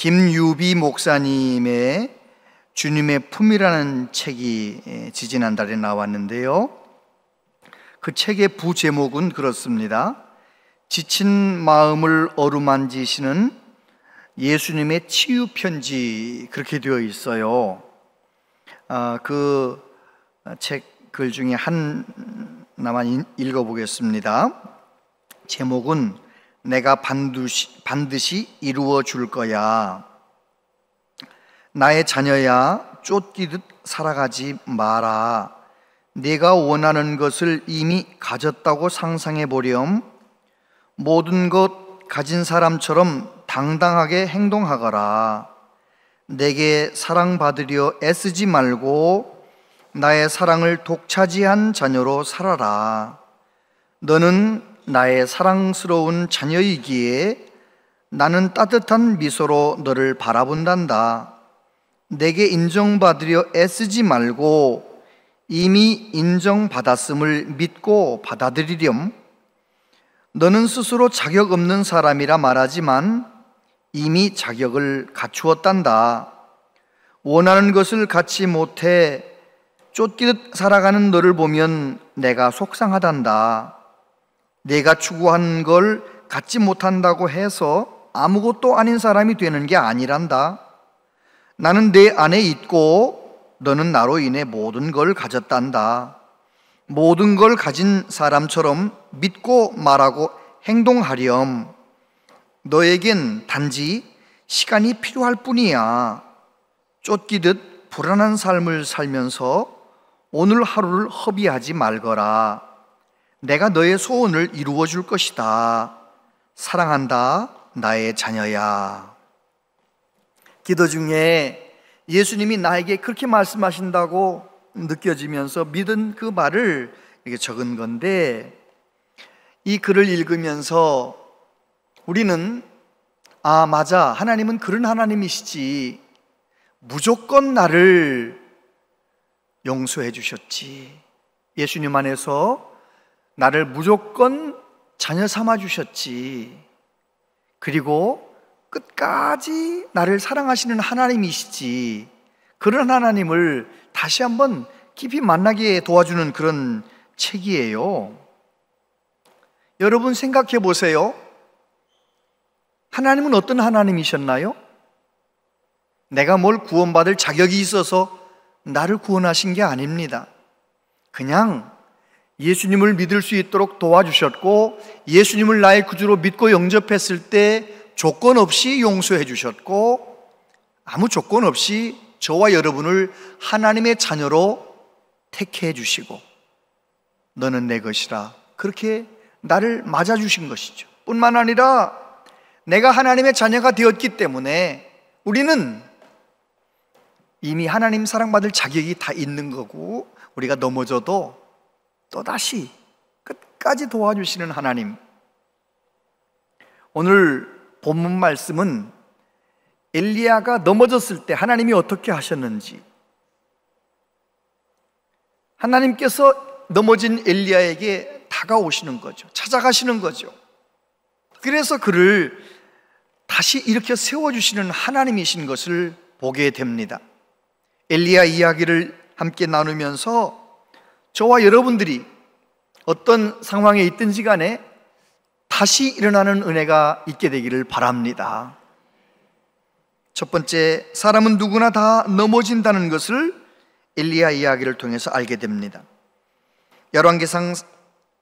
김유비 목사님의 주님의 품이라는 책이 지지난달에 나왔는데요. 그 책의 부제목은 그렇습니다. 지친 마음을 어루만지시는 예수님의 치유 편지, 그렇게 되어 있어요. 그 책 글 중에 하나만 읽어보겠습니다. 제목은 내가 반드시 이루어 줄 거야. 나의 자녀야, 쫓기듯 살아가지 마라. 내가 원하는 것을 이미 가졌다고 상상해 보렴. 모든 것 가진 사람처럼 당당하게 행동하거라. 내게 사랑받으려 애쓰지 말고 나의 사랑을 독차지한 자녀로 살아라. 너는 나의 사랑스러운 자녀이기에 나는 따뜻한 미소로 너를 바라본단다. 내게 인정받으려 애쓰지 말고 이미 인정받았음을 믿고 받아들이렴. 너는 스스로 자격 없는 사람이라 말하지만 이미 자격을 갖추었단다. 원하는 것을 갖지 못해 쫓기듯 살아가는 너를 보면 내가 속상하단다. 내가 추구한 걸 갖지 못한다고 해서 아무것도 아닌 사람이 되는 게 아니란다. 나는 내 안에 있고 너는 나로 인해 모든 걸 가졌단다. 모든 걸 가진 사람처럼 믿고 말하고 행동하렴. 너에겐 단지 시간이 필요할 뿐이야. 쫓기듯 불안한 삶을 살면서 오늘 하루를 허비하지 말거라. 내가 너의 소원을 이루어 줄 것이다. 사랑한다, 나의 자녀야. 기도 중에 예수님이 나에게 그렇게 말씀하신다고 느껴지면서 믿은 그 말을 이렇게 적은 건데, 이 글을 읽으면서 우리는 맞아, 하나님은 그런 하나님이시지. 무조건 나를 용서해 주셨지. 예수님 안에서 나를 무조건 자녀 삼아 주셨지. 그리고 끝까지 나를 사랑하시는 하나님이시지. 그런 하나님을 다시 한번 깊이 만나게 도와주는 그런 책이에요. 여러분 생각해 보세요. 하나님은 어떤 하나님이셨나요? 내가 뭘 구원받을 자격이 있어서 나를 구원하신 게 아닙니다. 그냥 예수님을 믿을 수 있도록 도와주셨고, 예수님을 나의 구주로 믿고 영접했을 때 조건 없이 용서해 주셨고, 아무 조건 없이 저와 여러분을 하나님의 자녀로 택해 주시고, 너는 내 것이라 그렇게 나를 맞아주신 것이죠. 뿐만 아니라 내가 하나님의 자녀가 되었기 때문에 우리는 이미 하나님 사랑받을 자격이 다 있는 거고, 우리가 넘어져도 또다시 끝까지 도와주시는 하나님. 오늘 본문 말씀은 엘리야가 넘어졌을 때 하나님이 어떻게 하셨는지, 하나님께서 넘어진 엘리야에게 다가오시는 거죠. 찾아가시는 거죠. 그래서 그를 다시 일으켜 세워주시는 하나님이신 것을 보게 됩니다. 엘리야 이야기를 함께 나누면서 저와 여러분들이 어떤 상황에 있든지 간에 다시 일어나는 은혜가 있게 되기를 바랍니다. 첫 번째, 사람은 누구나 다 넘어진다는 것을 엘리야 이야기를 통해서 알게 됩니다. 열왕기상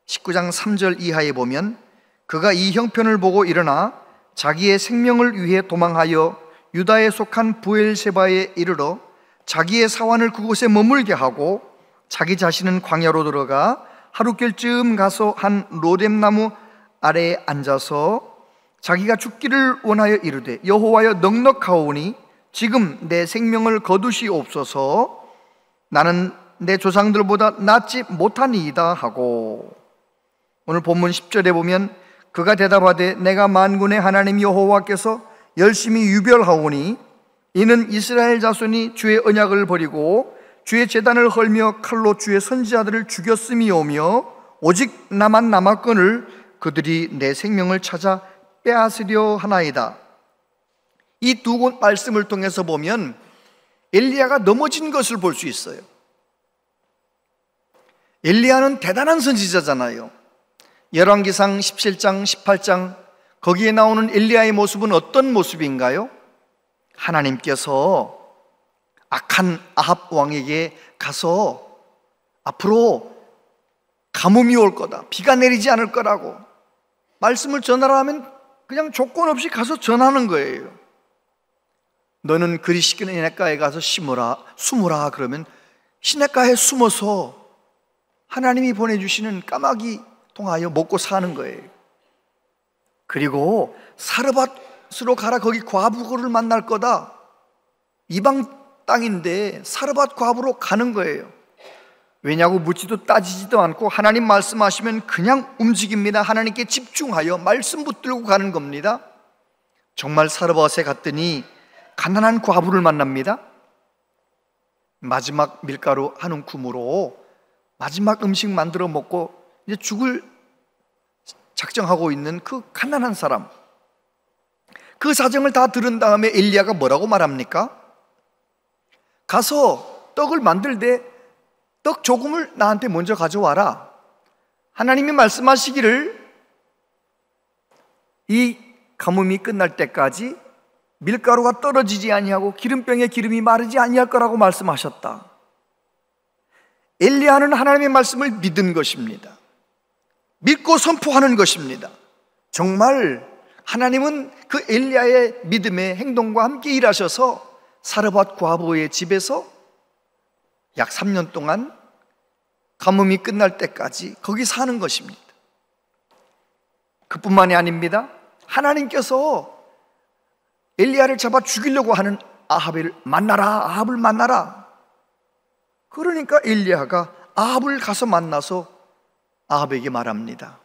19장 3절 이하에 보면, 그가 이 형편을 보고 일어나 자기의 생명을 위해 도망하여 유다에 속한 부엘세바에 이르러 자기의 사환을 그곳에 머물게 하고, 자기 자신은 광야로 들어가 하루길쯤 가서 한 로뎀나무 아래에 앉아서 자기가 죽기를 원하여 이르되, 여호와여 넉넉하오니 지금 내 생명을 거두시옵소서. 나는 내 조상들보다 낫지 못하니이다 하고, 오늘 본문 10절에 보면 그가 대답하되 내가 만군의 하나님 여호와께서 열심히 유별하오니 이는 이스라엘 자손이 주의 언약을 버리고 주의 제단을 헐며 칼로 주의 선지자들을 죽였음이오며 오직 나만 남았거늘 그들이 내 생명을 찾아 빼앗으려 하나이다. 이 두 곳 말씀을 통해서 보면 엘리야가 넘어진 것을 볼 수 있어요. 엘리야는 대단한 선지자잖아요. 열왕기상 17장, 18장 거기에 나오는 엘리야의 모습은 어떤 모습인가요? 하나님께서 악한 아합 왕에게 가서 앞으로 가뭄이 올 거다, 비가 내리지 않을 거라고 말씀을 전하라 하면 그냥 조건 없이 가서 전하는 거예요. 너는 그리 시키는 시냇가에 가서 숨으라 그러면 시냇가에 숨어서 하나님이 보내주시는 까마귀 통하여 먹고 사는 거예요. 그리고 사르밧으로 가라, 거기 과부를 만날 거다. 이방 땅인데 사르밧 과부로 가는 거예요. 왜냐고 묻지도 따지지도 않고 하나님 말씀하시면 그냥 움직입니다. 하나님께 집중하여 말씀 붙들고 가는 겁니다. 정말 사르밧에 갔더니 가난한 과부를 만납니다. 마지막 밀가루 한 움큼으로 마지막 음식 만들어 먹고 이제 죽을 작정하고 있는 그 가난한 사람, 그 사정을 다 들은 다음에 엘리야가 뭐라고 말합니까? 가서 떡을 만들되 떡 조금을 나한테 먼저 가져와라. 하나님이 말씀하시기를 이 가뭄이 끝날 때까지 밀가루가 떨어지지 아니하고 기름병에 기름이 마르지 아니할 거라고 말씀하셨다. 엘리야는 하나님의 말씀을 믿은 것입니다. 믿고 선포하는 것입니다. 정말 하나님은 그 엘리야의 믿음의 행동과 함께 일하셔서 사르밧 과부의 집에서 약 3년 동안 가뭄이 끝날 때까지 거기 사는 것입니다. 그뿐만이 아닙니다. 하나님께서 엘리야를 잡아 죽이려고 하는 아합을 만나라. 그러니까 엘리야가 아합을 가서 만나서 아합에게 말합니다.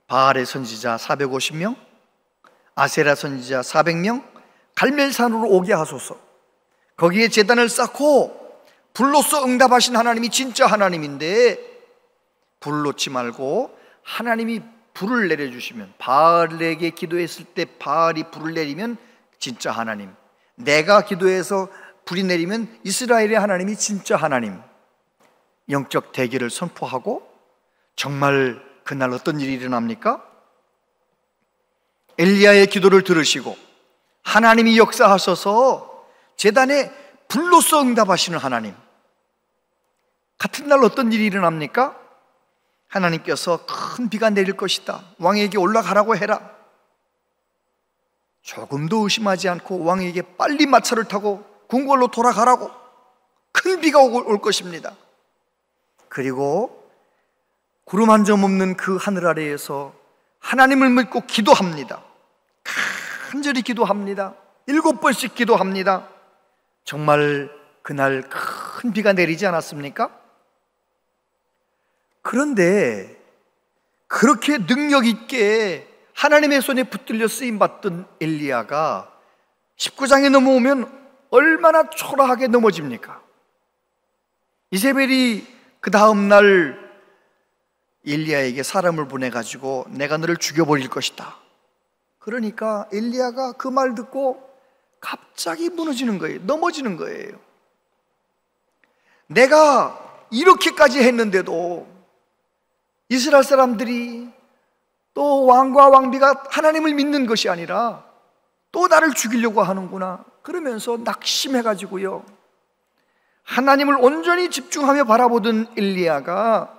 바알의 선지자 450명, 아세라 선지자 400명 갈멜산으로 오게 하소서. 거기에 제단을 쌓고 불로써 응답하신 하나님이 진짜 하나님인데 불을 놓지 말고 하나님이 불을 내려주시면, 바알에게 기도했을 때 바알이 불을 내리면 진짜 하나님, 내가 기도해서 불이 내리면 이스라엘의 하나님이 진짜 하나님, 영적 대결을 선포하고 정말 그날 어떤 일이 일어납니까? 엘리야의 기도를 들으시고 하나님이 역사하셔서 제단에 불로써 응답하시는 하나님. 같은 날 어떤 일이 일어납니까? 하나님께서 큰 비가 내릴 것이다, 왕에게 올라가라고 해라. 조금도 의심하지 않고 왕에게 빨리 마차를 타고 궁궐로 돌아가라고, 큰 비가 올 것입니다. 그리고 구름 한 점 없는 그 하늘 아래에서 하나님을 믿고 기도합니다. 간절히 기도합니다. 7번씩 기도합니다. 정말 그날 큰 비가 내리지 않았습니까? 그런데 그렇게 능력 있게 하나님의 손에 붙들려 쓰임받던 엘리야가 19장에 넘어오면 얼마나 초라하게 넘어집니까? 이세벨이 그 다음날 엘리야에게 사람을 보내가지고 내가 너를 죽여버릴 것이다. 그러니까 엘리야가 그 말 듣고 갑자기 무너지는 거예요. 넘어지는 거예요. 내가 이렇게까지 했는데도 이스라엘 사람들이 또 왕과 왕비가 하나님을 믿는 것이 아니라 또 나를 죽이려고 하는구나, 그러면서 낙심해가지고요, 하나님을 온전히 집중하며 바라보던 엘리야가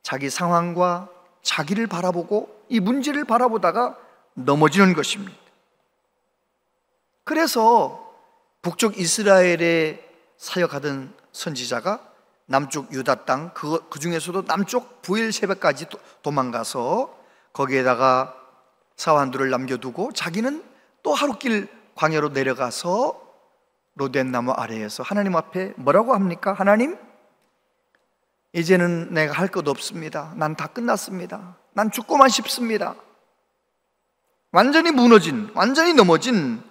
자기 상황과 자기를 바라보고 이 문제를 바라보다가 넘어지는 것입니다. 그래서 북쪽 이스라엘에 사역하던 선지자가 남쪽 유다 땅, 그 중에서도 남쪽 부엘세바까지 도망가서 거기에다가 사환들을 남겨두고 자기는 또 하룻길 광야로 내려가서 로덴나무 아래에서 하나님 앞에 뭐라고 합니까? 하나님, 이제는 내가 할 것 없습니다. 난 다 끝났습니다. 난 죽고만 싶습니다. 완전히 무너진, 완전히 넘어진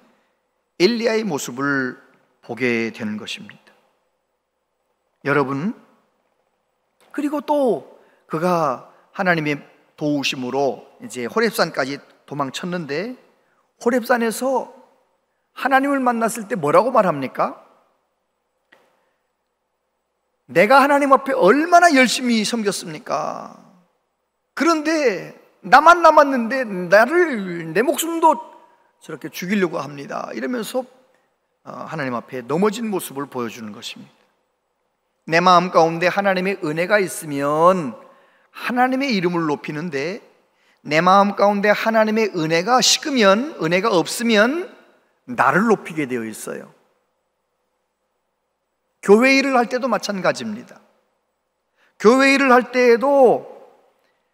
엘리야의 모습을 보게 되는 것입니다. 여러분, 그리고 또 그가 하나님의 도우심으로 이제 호렙산까지 도망쳤는데 호렙산에서 하나님을 만났을 때 뭐라고 말합니까? 내가 하나님 앞에 얼마나 열심히 섬겼습니까? 그런데 나만 남았는데 내 목숨도 저렇게 죽이려고 합니다. 이러면서 하나님 앞에 넘어진 모습을 보여주는 것입니다. 내 마음 가운데 하나님의 은혜가 있으면 하나님의 이름을 높이는데, 내 마음 가운데 하나님의 은혜가 식으면, 은혜가 없으면 나를 높이게 되어 있어요. 교회 일을 할 때도 마찬가지입니다. 교회 일을 할 때에도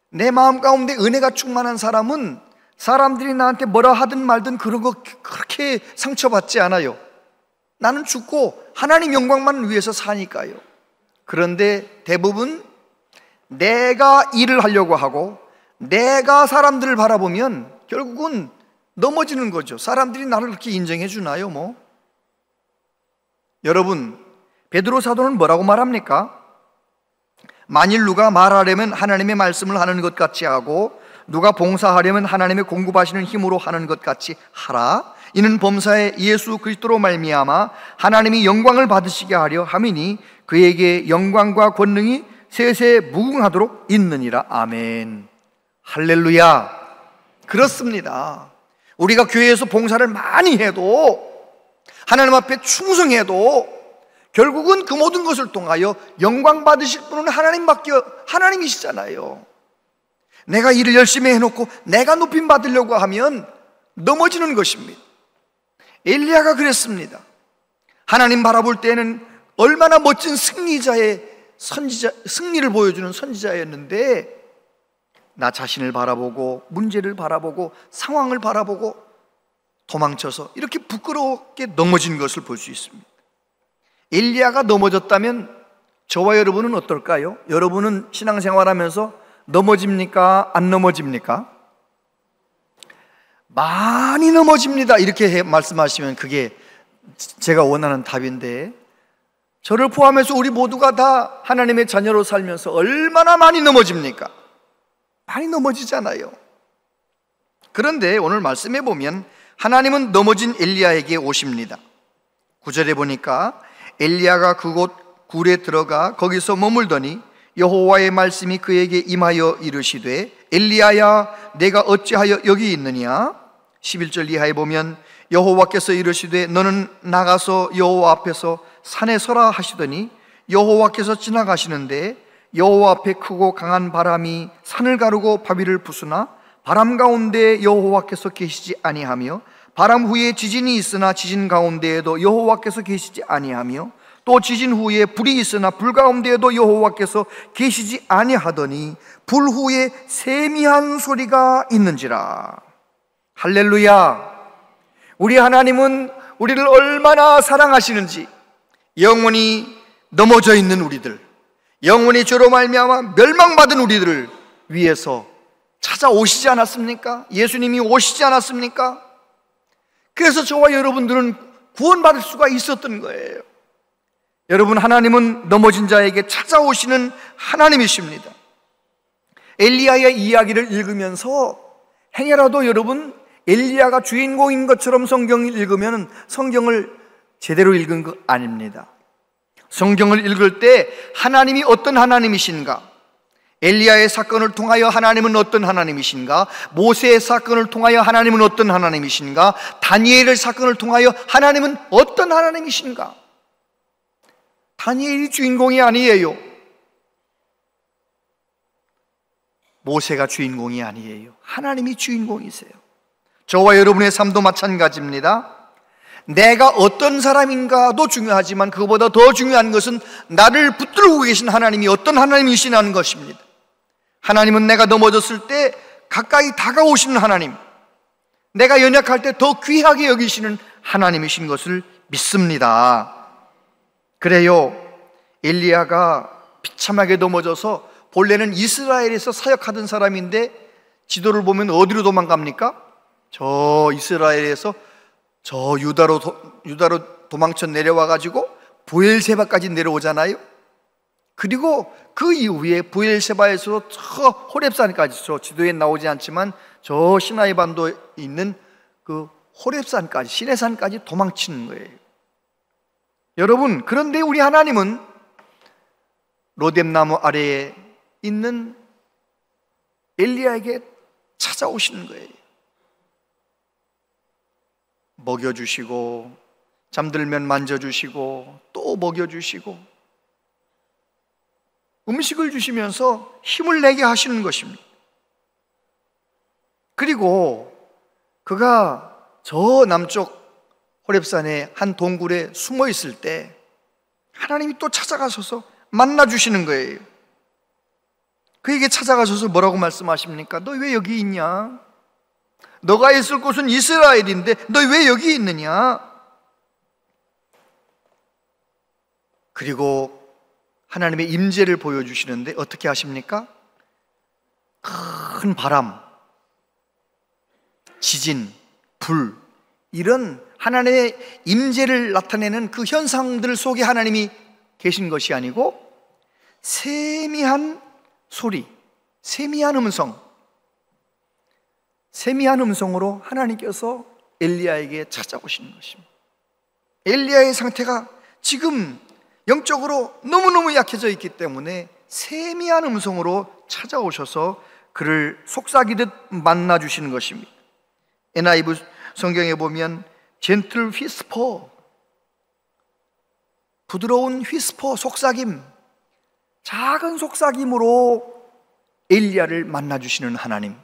내 마음 가운데 은혜가 충만한 사람은 사람들이 나한테 뭐라 하든 말든 그런 거 그렇게 상처받지 않아요. 나는 죽고 하나님 영광만 위해서 사니까요. 그런데 대부분 내가 일을 하려고 하고 내가 사람들을 바라보면 결국은 넘어지는 거죠. 사람들이 나를 그렇게 인정해 주나요? 여러분, 베드로 사도는 뭐라고 말합니까? 만일 누가 말하려면 하나님의 말씀을 하는 것 같이 하고 누가 봉사하려면 하나님의 공급하시는 힘으로 하는 것 같이 하라. 이는 범사에 예수 그리스도로 말미암아 하나님이 영광을 받으시게 하려 함이니 그에게 영광과 권능이 세세 무궁하도록 있느니라. 아멘. 할렐루야. 그렇습니다. 우리가 교회에서 봉사를 많이 해도, 하나님 앞에 충성해도 결국은 그 모든 것을 통하여 영광 받으실 분은 하나님이시잖아요. 내가 일을 열심히 해놓고 내가 높임 받으려고 하면 넘어지는 것입니다. 엘리야가 그랬습니다. 하나님 바라볼 때는 얼마나 멋진 승리를 보여주는 선지자였는데, 나 자신을 바라보고 문제를 바라보고 상황을 바라보고 도망쳐서 이렇게 부끄럽게 넘어진 것을 볼 수 있습니다. 엘리야가 넘어졌다면 저와 여러분은 어떨까요? 여러분은 신앙생활하면서 넘어집니까? 안 넘어집니까? 많이 넘어집니다. 이렇게 말씀하시면 그게 제가 원하는 답인데, 저를 포함해서 우리 모두가 다 하나님의 자녀로 살면서 얼마나 많이 넘어집니까? 많이 넘어지잖아요. 그런데 오늘 말씀해 보면 하나님은 넘어진 엘리야에게 오십니다. 9절에 보니까 엘리야가 그곳 굴에 들어가 거기서 머물더니 여호와의 말씀이 그에게 임하여 이르시되 엘리야야 내가 어찌하여 여기 있느냐. 11절 이하에 보면 여호와께서 이르시되 너는 나가서 여호와 앞에서 산에 서라 하시더니 여호와께서 지나가시는데 여호와 앞에 크고 강한 바람이 산을 가르고 바위를 부수나 바람 가운데 여호와께서 계시지 아니하며 바람 후에 지진이 있으나 지진 가운데에도 여호와께서 계시지 아니하며 또 지진 후에 불이 있으나 불 가운데에도 여호와께서 계시지 아니하더니 불 후에 세미한 소리가 있는지라. 할렐루야. 우리 하나님은 우리를 얼마나 사랑하시는지, 영원히 넘어져 있는 우리들, 영원히 죄로 말미암아 멸망받은 우리들을 위해서 찾아오시지 않았습니까? 예수님이 오시지 않았습니까? 그래서 저와 여러분들은 구원받을 수가 있었던 거예요. 여러분, 하나님은 넘어진 자에게 찾아오시는 하나님이십니다. 엘리야의 이야기를 읽으면서 행여라도 여러분 엘리야가 주인공인 것처럼 성경을 읽으면 성경을 제대로 읽은 거 아닙니다. 성경을 읽을 때 하나님이 어떤 하나님이신가, 엘리야의 사건을 통하여 하나님은 어떤 하나님이신가, 모세의 사건을 통하여 하나님은 어떤 하나님이신가, 다니엘의 사건을 통하여 하나님은 어떤 하나님이신가. 다니엘이 주인공이 아니에요. 모세가 주인공이 아니에요. 하나님이 주인공이세요. 저와 여러분의 삶도 마찬가지입니다. 내가 어떤 사람인가도 중요하지만 그것보다 더 중요한 것은 나를 붙들고 계신 하나님이 어떤 하나님이시냐는 것입니다. 하나님은 내가 넘어졌을 때 가까이 다가오시는 하나님, 내가 연약할 때 더 귀하게 여기시는 하나님이신 것을 믿습니다. 그래요, 엘리야가 비참하게 넘어져서 본래는 이스라엘에서 사역하던 사람인데 지도를 보면 어디로 도망갑니까? 저 이스라엘에서 저 유다로 도망쳐 내려와가지고 브엘세바까지 내려오잖아요. 그리고 그 이후에 브엘세바에서 저 호렙산까지, 저 지도에 나오지 않지만 저 시나이 반도에 있는 그 호렙산까지, 시내산까지 도망치는 거예요. 여러분, 그런데 우리 하나님은 로뎀나무 아래에 있는 엘리야에게 찾아오시는 거예요. 먹여주시고, 잠들면 만져주시고, 또 먹여주시고, 음식을 주시면서 힘을 내게 하시는 것입니다. 그리고 그가 저 남쪽 호렙산의 한 동굴에 숨어 있을 때 하나님이 또 찾아가셔서 만나주시는 거예요. 그에게 찾아가셔서 뭐라고 말씀하십니까? 너 왜 여기 있냐? 너가 있을 곳은 이스라엘인데 너 왜 여기 있느냐? 그리고 하나님의 임재를 보여주시는데 어떻게 하십니까? 큰 바람, 지진, 불, 이런 하나님의 임재를 나타내는 그 현상들 속에 하나님이 계신 것이 아니고 세미한 소리, 세미한 음성으로 하나님께서 엘리야에게 찾아오시는 것입니다. 엘리야의 상태가 지금 영적으로 너무너무 약해져 있기 때문에 세미한 음성으로 찾아오셔서 그를 속삭이듯 만나주시는 것입니다. NIV 성경에 보면 젠틀 휘스퍼, 부드러운 휘스퍼, 속삭임, 작은 속삭임으로 엘리야를 만나주시는 하나님.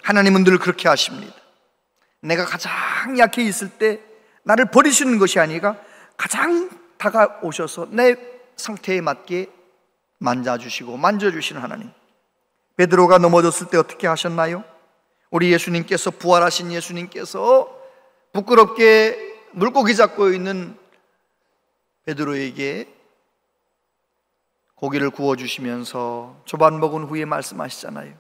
하나님은 늘 그렇게 하십니다. 내가 가장 약해 있을 때 나를 버리시는 것이 아니라 가장 다가오셔서 내 상태에 맞게 만져주시고 만져주시는 하나님. 베드로가 넘어졌을 때 어떻게 하셨나요? 우리 예수님께서, 부활하신 예수님께서 부끄럽게 물고기 잡고 있는 베드로에게 고기를 구워주시면서 조반 먹은 후에 말씀하시잖아요.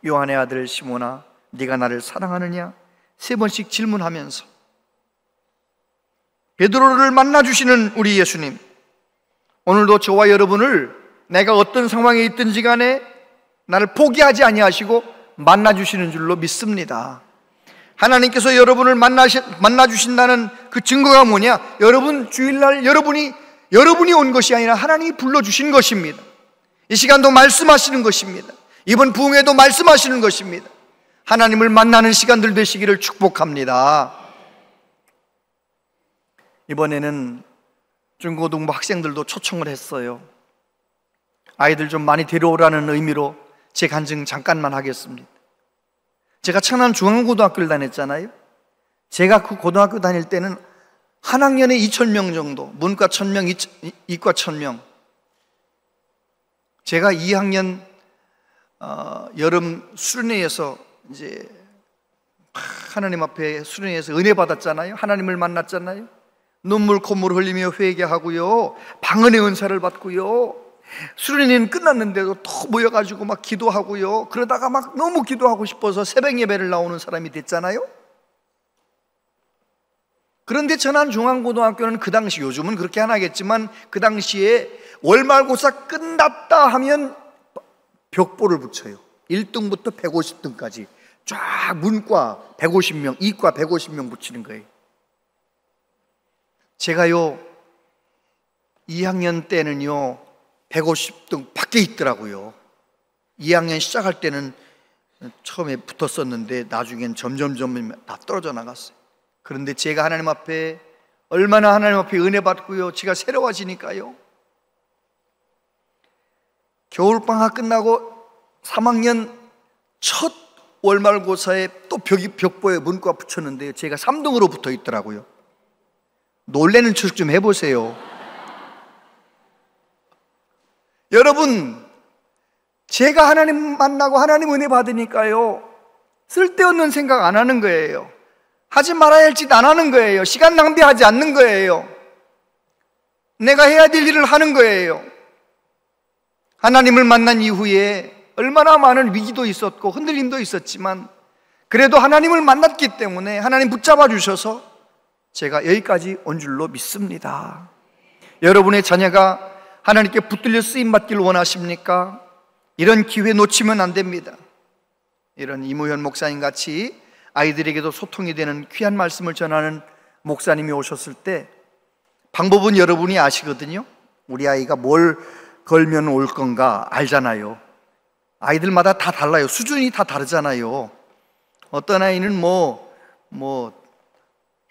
요한의 아들 시몬아, 네가 나를 사랑하느냐? 3번씩 질문하면서 베드로를 만나주시는 우리 예수님, 오늘도 저와 여러분을 내가 어떤 상황에 있든지 간에 나를 포기하지 아니하시고 만나주시는 줄로 믿습니다. 하나님께서 여러분을 만나주신다는 그 증거가 뭐냐? 여러분 주일날 여러분이 온 것이 아니라 하나님이 불러주신 것입니다. 이 시간도 말씀하시는 것입니다. 이번 부흥회도 말씀하시는 것입니다. 하나님을 만나는 시간들 되시기를 축복합니다. 이번에는 중고등부 학생들도 초청을 했어요. 아이들 좀 많이 데려오라는 의미로 제 간증 잠깐만 하겠습니다. 제가 청남 중앙고등학교를 다녔잖아요. 제가 그 고등학교 다닐 때는 한 학년에 2,000명 정도, 문과 1,000명, 이과 1,000명. 제가 2학년 여름 수련회에서 이제 하나님 앞에 수련회에서 은혜 받았잖아요. 하나님을 만났잖아요. 눈물 콧물 흘리며 회개하고요, 방언의 은사를 받고요, 수련회는 끝났는데도 또 모여가지고 막 기도하고요, 그러다가 막 너무 기도하고 싶어서 새벽 예배를 나오는 사람이 됐잖아요. 그런데 전안중앙고등학교는 그 당시, 요즘은 그렇게 안 하겠지만 그 당시에 월말고사 끝났다 하면 벽보를 붙여요. 1등부터 150등까지 쫙 문과 150명, 이과 150명 붙이는 거예요. 제가요 2학년 때는요 150등 밖에 있더라고요. 2학년 시작할 때는 처음에 붙었었는데 나중엔 점점 다 떨어져 나갔어요. 그런데 제가 하나님 앞에 얼마나 하나님 앞에 은혜 받고요, 제가 새로워지니까요, 겨울방학 끝나고 3학년 첫 월말고사에 또 벽보에 문과 붙였는데요, 제가 3등으로 붙어 있더라고요. 놀래는 척 좀 해보세요. 여러분, 제가 하나님 만나고 하나님 은혜 받으니까요 쓸데없는 생각 안 하는 거예요. 하지 말아야 할 짓 안 하는 거예요. 시간 낭비하지 않는 거예요. 내가 해야 될 일을 하는 거예요. 하나님을 만난 이후에 얼마나 많은 위기도 있었고 흔들림도 있었지만 그래도 하나님을 만났기 때문에 하나님 붙잡아 주셔서 제가 여기까지 온 줄로 믿습니다. 여러분의 자녀가 하나님께 붙들려 쓰임받기를 원하십니까? 이런 기회 놓치면 안 됩니다. 이런 이무현 목사님 같이 아이들에게도 소통이 되는 귀한 말씀을 전하는 목사님이 오셨을 때 방법은 여러분이 아시거든요. 우리 아이가 뭘 걸면 올 건가 알잖아요. 아이들마다 다 달라요. 수준이 다 다르잖아요. 어떤 아이는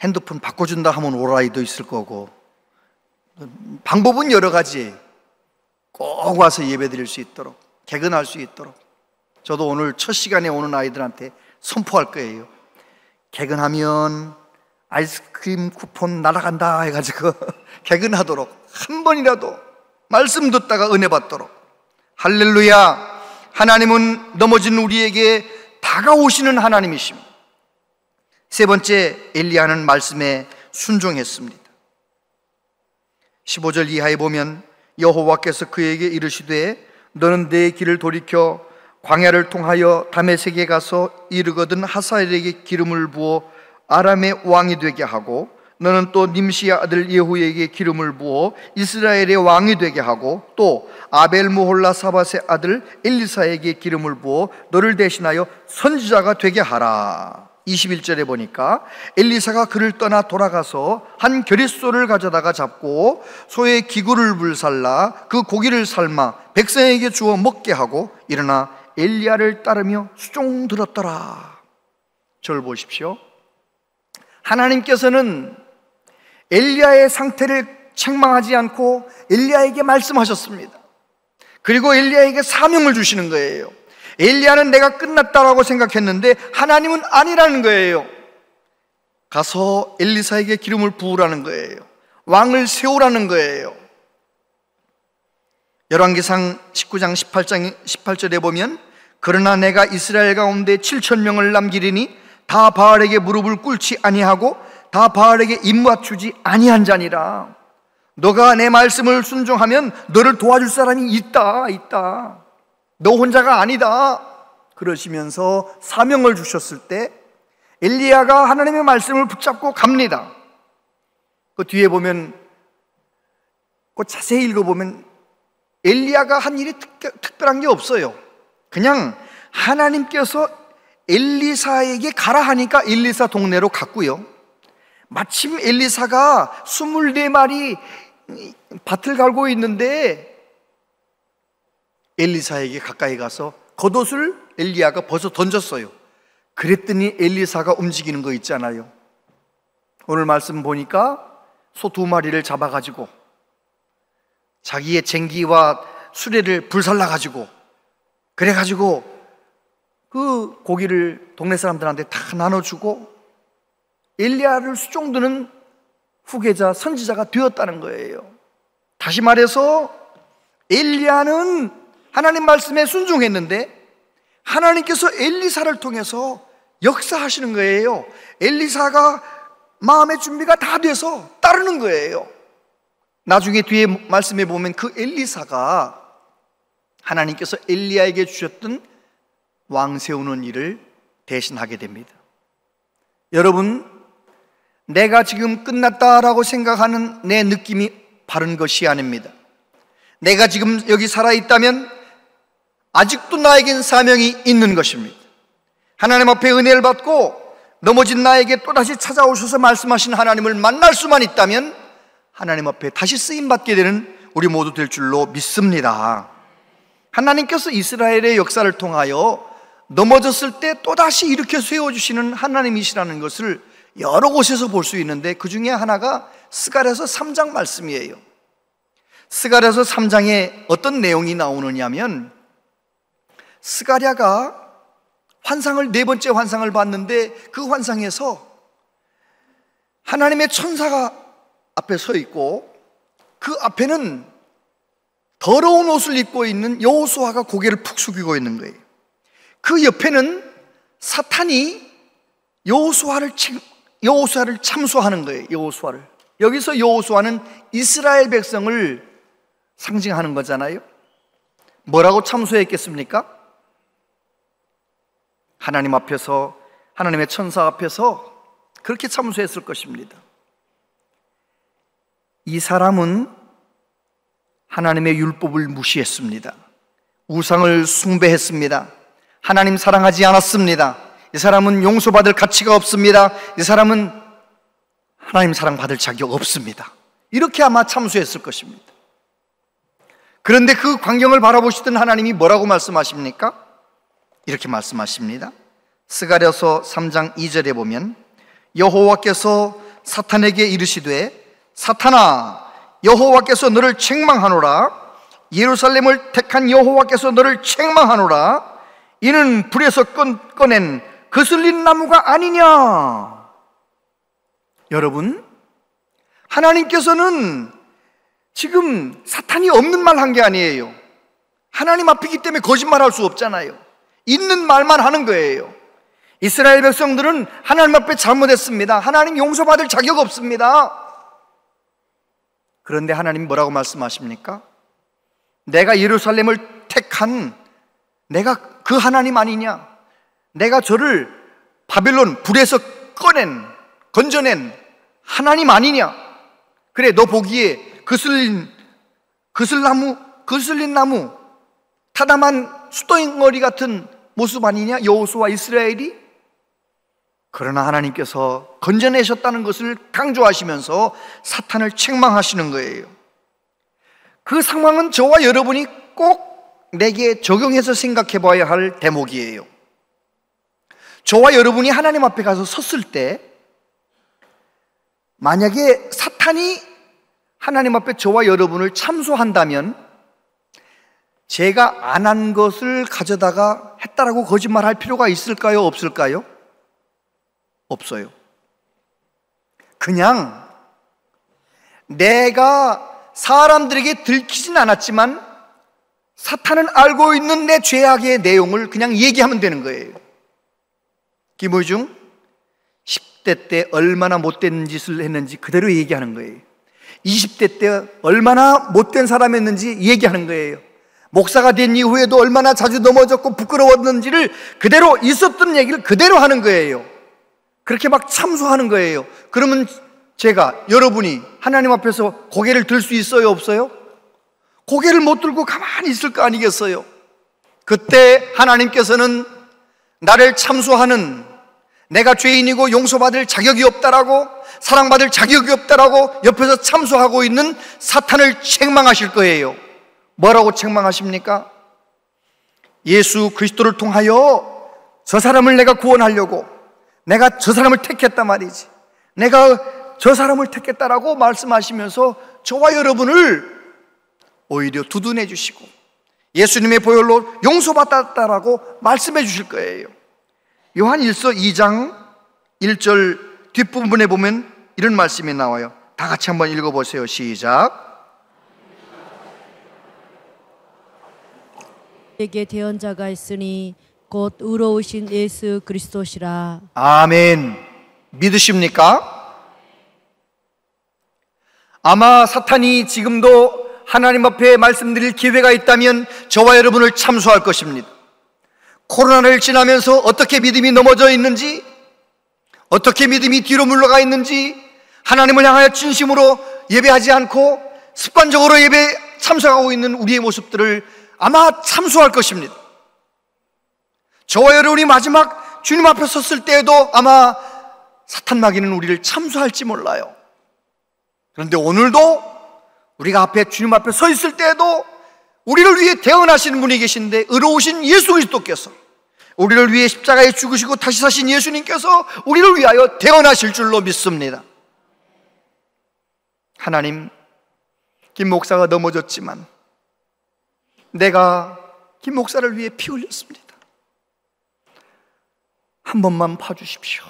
핸드폰 바꿔준다 하면 올 아이도 있을 거고, 방법은 여러 가지. 꼭 와서 예배 드릴 수 있도록, 개근할 수 있도록. 저도 오늘 첫 시간에 오는 아이들한테 선포할 거예요. 개근하면 아이스크림 쿠폰 날아간다 해가지고 개근하도록, 한 번이라도 말씀 듣다가 은혜 받도록. 할렐루야. 하나님은 넘어진 우리에게 다가오시는 하나님이십니다. 세 번째, 엘리야는 말씀에 순종했습니다. 15절 이하에 보면 여호와께서 그에게 이르시되 너는 내 길을 돌이켜 광야를 통하여 다메섹에 가서 이르거든 하사엘에게 기름을 부어 아람의 왕이 되게 하고, 너는 또 님시의 아들 예후에게 기름을 부어 이스라엘의 왕이 되게 하고, 또 아벨무홀라 사밧의 아들 엘리사에게 기름을 부어 너를 대신하여 선지자가 되게 하라. 21절에 보니까 엘리사가 그를 떠나 돌아가서 한 겨릿소를 가져다가 잡고 소의 기구를 불살라 그 고기를 삶아 백성에게 주어 먹게 하고 일어나 엘리야를 따르며 수종 들었더라. 저를 보십시오. 하나님께서는 엘리야의 상태를 책망하지 않고 엘리야에게 말씀하셨습니다. 그리고 엘리야에게 사명을 주시는 거예요. 엘리야는 내가 끝났다라고 생각했는데 하나님은 아니라는 거예요. 가서 엘리사에게 기름을 부으라는 거예요. 왕을 세우라는 거예요. 열왕기상 19장 18절에 보면 그러나 내가 이스라엘 가운데 7,000명을 남기리니 다 바알에게 무릎을 꿇지 아니하고 다 바알에게 입 맞추지 아니한 자니라. 너가 내 말씀을 순종하면 너를 도와줄 사람이 있다. 너 혼자가 아니다. 그러시면서 사명을 주셨을 때 엘리야가 하나님의 말씀을 붙잡고 갑니다. 그 뒤에 보면, 그 자세히 읽어보면 엘리야가 한 일이 특별한 게 없어요. 그냥 하나님께서 엘리사에게 가라 하니까 엘리사 동네로 갔고요. 마침 엘리사가 24마리 밭을 갈고 있는데 엘리사에게 가까이 가서 겉옷을 엘리야가 벗어 던졌어요. 그랬더니 엘리사가 움직이는 거 있잖아요. 오늘 말씀 보니까 소 2마리를 잡아가지고 자기의 쟁기와 수레를 불살라가지고 그래가지고 그 고기를 동네 사람들한테 다 나눠주고 엘리야를 수종드는 후계자, 선지자가 되었다는 거예요. 다시 말해서 엘리야는 하나님 말씀에 순종했는데 하나님께서 엘리사를 통해서 역사하시는 거예요. 엘리사가 마음의 준비가 다 돼서 따르는 거예요. 나중에 뒤에 말씀에 보면 그 엘리사가 하나님께서 엘리야에게 주셨던 왕 세우는 일을 대신하게 됩니다. 여러분, 내가 지금 끝났다라고 생각하는 내 느낌이 바른 것이 아닙니다. 내가 지금 여기 살아있다면 아직도 나에겐 사명이 있는 것입니다. 하나님 앞에 은혜를 받고 넘어진 나에게 또다시 찾아오셔서 말씀하신 하나님을 만날 수만 있다면 하나님 앞에 다시 쓰임받게 되는 우리 모두 될 줄로 믿습니다. 하나님께서 이스라엘의 역사를 통하여 넘어졌을 때 또다시 일으켜 세워주시는 하나님이시라는 것을 여러 곳에서 볼 수 있는데 그 중에 하나가 스가랴서 3장 말씀이에요. 스가랴서 3장에 어떤 내용이 나오느냐면 스가랴가 환상을, 4번째 환상을 봤는데 그 환상에서 하나님의 천사가 앞에 서 있고 그 앞에는 더러운 옷을 입고 있는 여호수아가 고개를 푹 숙이고 있는 거예요. 그 옆에는 사탄이 여호수아를 참소하는 거예요. 여호수아를. 여기서 여호수아는 이스라엘 백성을 상징하는 거잖아요. 뭐라고 참소했겠습니까? 하나님 앞에서, 하나님의 천사 앞에서 그렇게 참소했을 것입니다. 이 사람은 하나님의 율법을 무시했습니다. 우상을 숭배했습니다. 하나님 사랑하지 않았습니다. 이 사람은 용서받을 가치가 없습니다. 이 사람은 하나님 사랑받을 자격 없습니다. 이렇게 아마 참수했을 것입니다. 그런데 그 광경을 바라보시던 하나님이 뭐라고 말씀하십니까? 이렇게 말씀하십니다. 스가랴서 3장 2절에 보면 여호와께서 사탄에게 이르시되 사탄아, 여호와께서 너를 책망하노라. 예루살렘을 택한 여호와께서 너를 책망하노라. 이는 불에서 꺼낸 거슬린 나무가 아니냐. 여러분, 하나님께서는 지금 사탄이 없는 말 한 게 아니에요. 하나님 앞이기 때문에 거짓말할 수 없잖아요. 있는 말만 하는 거예요. 이스라엘 백성들은 하나님 앞에 잘못했습니다. 하나님 용서받을 자격 없습니다. 그런데 하나님 뭐라고 말씀하십니까? 내가 예루살렘을 택한 내가 그 하나님 아니냐? 내가 저를 바벨론 불에서 건져낸 하나님 아니냐? 그래, 너 보기에 거슬린 나무, 타담한 숫덩어리 같은 모습 아니냐? 여호수아 이스라엘이? 그러나 하나님께서 건져내셨다는 것을 강조하시면서 사탄을 책망하시는 거예요. 그 상황은 저와 여러분이 꼭 내게 적용해서 생각해 봐야 할 대목이에요. 저와 여러분이 하나님 앞에 가서 섰을 때 만약에 사탄이 하나님 앞에 저와 여러분을 참소한다면 제가 안 한 것을 가져다가 했다라고 거짓말할 필요가 있을까요? 없을까요? 없어요. 그냥 내가 사람들에게 들키진 않았지만 사탄은 알고 있는 내 죄악의 내용을 그냥 얘기하면 되는 거예요. 김호중 10대 때 얼마나 못된 짓을 했는지 그대로 얘기하는 거예요. 20대 때 얼마나 못된 사람이었는지 얘기하는 거예요. 목사가 된 이후에도 얼마나 자주 넘어졌고 부끄러웠는지를 그대로 있었던 얘기를 그대로 하는 거예요. 그렇게 막 참소하는 거예요. 그러면 여러분이 하나님 앞에서 고개를 들 수 있어요, 없어요? 고개를 못 들고 가만히 있을 거 아니겠어요? 그때 하나님께서는 나를 참소하는, 내가 죄인이고 용서받을 자격이 없다라고, 사랑받을 자격이 없다라고 옆에서 참소하고 있는 사탄을 책망하실 거예요. 뭐라고 책망하십니까? 예수 그리스도를 통하여 저 사람을 내가 구원하려고 내가 저 사람을 택했단 말이지, 내가 저 사람을 택했다라고 말씀하시면서 저와 여러분을 오히려 두둔해 주시고 예수님의 보혈로 용서받았다라고 말씀해 주실 거예요. 요한일서 2장 1절 뒷부분에 보면 이런 말씀이 나와요. 다 같이 한번 읽어보세요. 시작. 에게 대언자가 있으니 곧 의로우신 예수 그리스도시라. 아멘. 믿으십니까? 아마 사탄이 지금도 하나님 앞에 말씀드릴 기회가 있다면 저와 여러분을 참소할 것입니다. 코로나를 지나면서 어떻게 믿음이 넘어져 있는지, 어떻게 믿음이 뒤로 물러가 있는지, 하나님을 향하여 진심으로 예배하지 않고 습관적으로 예배에 참석하고 있는 우리의 모습들을 아마 참소할 것입니다. 저와 여러분이 마지막 주님 앞에 섰을 때에도 아마 사탄 마귀는 우리를 참소할지 몰라요. 그런데 오늘도 우리가 앞에 주님 앞에 서 있을 때에도 우리를 위해 대언하시는 분이 계신데, 의로우신 예수 그리스도께서, 우리를 위해 십자가에 죽으시고 다시 사신 예수님께서 우리를 위하여 대언하실 줄로 믿습니다. 하나님, 김 목사가 넘어졌지만 내가 김 목사를 위해 피 흘렸습니다. 한 번만 봐주십시오.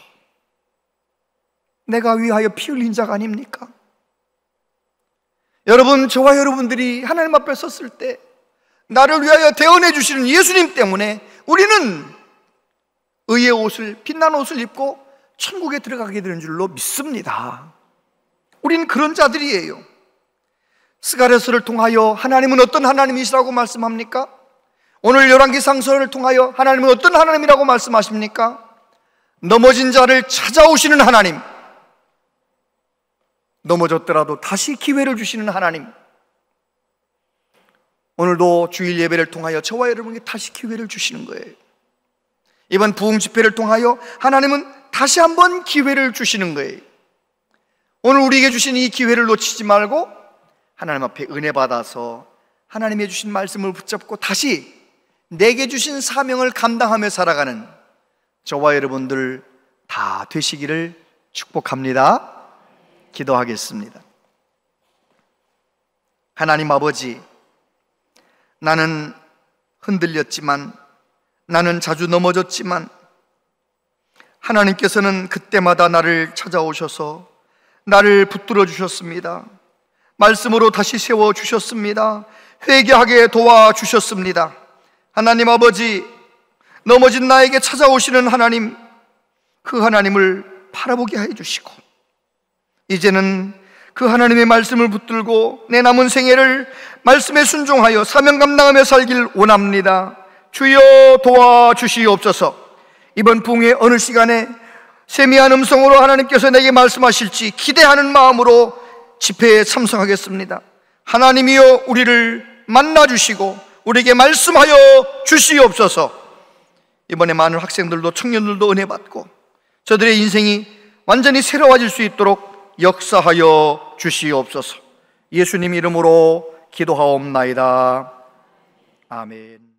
내가 위하여 피 흘린 자가 아닙니까? 여러분, 저와 여러분들이 하나님 앞에 섰을 때 나를 위하여 대언해 주시는 예수님 때문에 우리는 의의 옷을, 빛난 옷을 입고 천국에 들어가게 되는 줄로 믿습니다. 우리는 그런 자들이에요. 스가랴서를 통하여 하나님은 어떤 하나님이시라고 말씀합니까? 오늘 열왕기 상서를 통하여 하나님은 어떤 하나님이라고 말씀하십니까? 넘어진 자를 찾아오시는 하나님, 넘어졌더라도 다시 기회를 주시는 하나님. 오늘도 주일 예배를 통하여 저와 여러분에게 다시 기회를 주시는 거예요. 이번 부흥 집회를 통하여 하나님은 다시 한번 기회를 주시는 거예요. 오늘 우리에게 주신 이 기회를 놓치지 말고 하나님 앞에 은혜 받아서 하나님이 주신 말씀을 붙잡고 다시 내게 주신 사명을 감당하며 살아가는 저와 여러분들 다 되시기를 축복합니다. 기도하겠습니다. 하나님 아버지, 나는 흔들렸지만, 나는 자주 넘어졌지만 하나님께서는 그때마다 나를 찾아오셔서 나를 붙들어 주셨습니다. 말씀으로 다시 세워주셨습니다. 회개하게 도와주셨습니다. 하나님 아버지, 넘어진 나에게 찾아오시는 하나님, 그 하나님을 바라보게 해주시고 이제는 그 하나님의 말씀을 붙들고 내 남은 생애를 말씀에 순종하여 사명 감당하며 살길 원합니다. 주여 도와주시옵소서. 이번 부흥의 어느 시간에 세미한 음성으로 하나님께서 내게 말씀하실지 기대하는 마음으로 집회에 참석하겠습니다. 하나님이여 우리를 만나주시고 우리에게 말씀하여 주시옵소서. 이번에 많은 학생들도 청년들도 은혜 받고 저들의 인생이 완전히 새로워질 수 있도록 역사하여 주시옵소서. 예수님 이름으로 기도하옵나이다. 아멘.